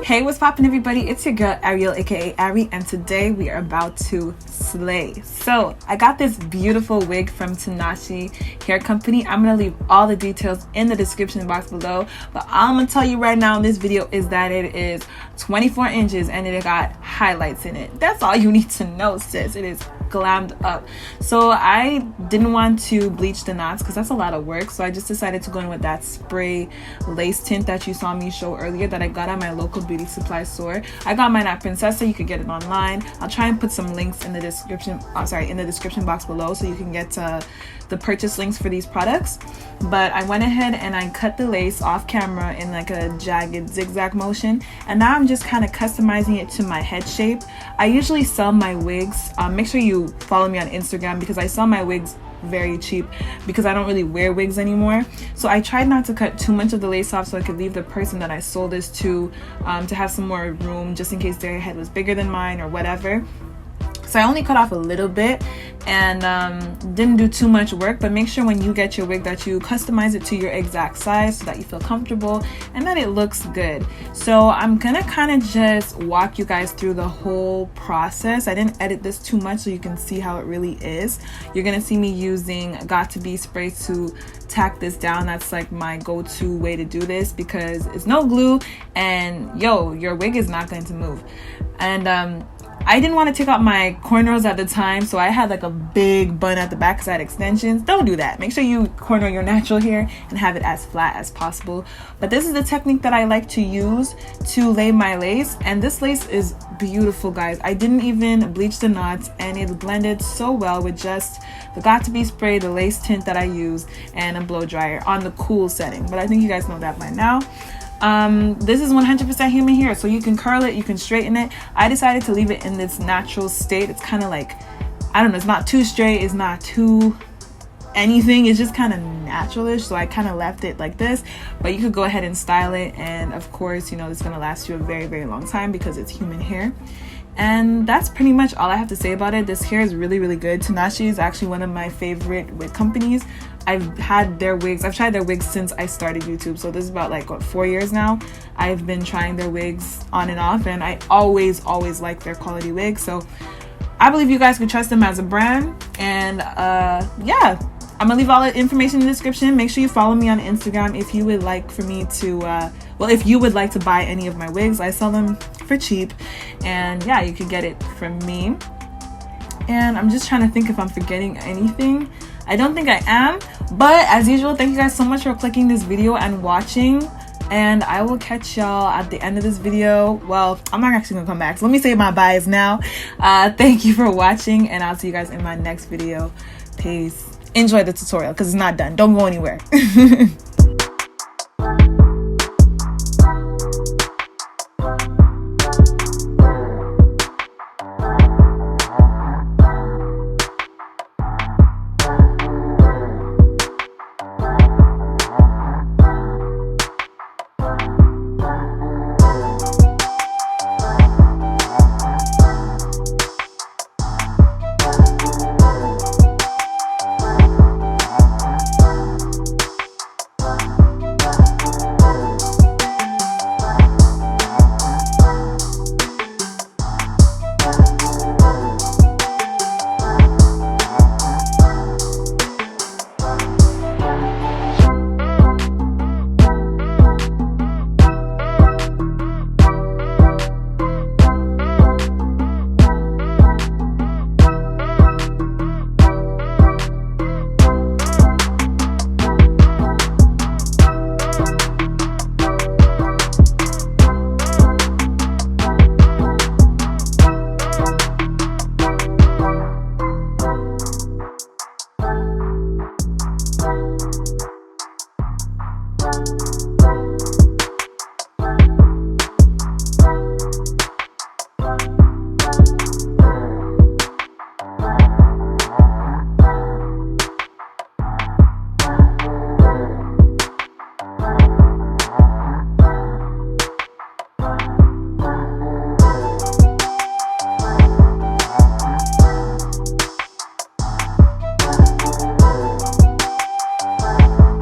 Hey, what's poppin', everybody? It's your girl Ariel, aka Ari, and today we are about to slay. So I got this beautiful wig from Tinashe Hair Company. I'm gonna leave all the details in the description box below, but all I'm gonna tell you right now in this video is that it is 24 inches and it got highlights in it. That's all you need to know, sis. It is glammed up. So I didn't want to bleach the knots because that's a lot of work, so I just decided to go in with that spray lace tint that you saw me show earlier that I got at my local beauty supply store. I got mine at Princessa. You could get it online. I'll try and put some links in the description in the description box below so you can get the purchase links for these products. But I went ahead and I cut the lace off camera in like a jagged zigzag motion, and now I'm just kind of customizing it to my head shape. I usually sell my wigs, make sure you follow me on Instagram because I sell my wigs very cheap because I don't really wear wigs anymore. So I tried not to cut too much of the lace off so I could leave the person that I sold this to have some more room just in case their head was bigger than mine or whatever. So I only cut off a little bit and didn't do too much work, but make sure when you get your wig that you customize it to your exact size so that you feel comfortable and that it looks good. So I'm gonna kind of just walk you guys through the whole process. I didn't edit this too much so you can see how it really is. You're gonna see me using Got To Be spray to tack this down. That's like my go-to way to do this because it's no glue and your wig is not going to move. And I didn't want to take out my cornrows at the time, so I had like a big bun at the back because I had extensions. Don't do that. Make sure you cornrow your natural hair and have it as flat as possible. But this is the technique that I like to use to lay my lace, and this lace is beautiful, guys. I didn't even bleach the knots and it blended so well with just the Got To Be spray, the lace tint that I used, and a blow dryer on the cool setting. But I think you guys know that by now. This is 100% human hair, so you can curl it, you can straighten it. I decided to leave it in this natural state. It's kind of like, I don't know, it's not too straight, it's not too anything, it's just kind of naturalish, so I kind of left it like this. But you could go ahead and style it, and of course, you know, it's gonna last you a very, very long time because it's human hair. And that's pretty much all I have to say about it. This hair is really, really good. Tinashe is actually one of my favorite wig companies. I've tried their wigs since I started YouTube, so this is about like 4 years now. I've been trying their wigs on and off, and I always like their quality wigs, so I believe you guys can trust them as a brand. And yeah, I'm gonna leave all the information in the description. Make sure you follow me on Instagram if you would like for me to if you would like to buy any of my wigs. I sell them for cheap, and yeah, you can get it from me. And I'm just trying to think if I'm forgetting anything. I don't think I am, but as usual, thank you guys so much for clicking this video and watching, and I will catch y'all at the end of this video. Well, I'm not actually gonna come back, so let me say my byes now. Thank you for watching, and I'll see you guys in my next video. Peace. Enjoy the tutorial because it's not done. Don't go anywhere.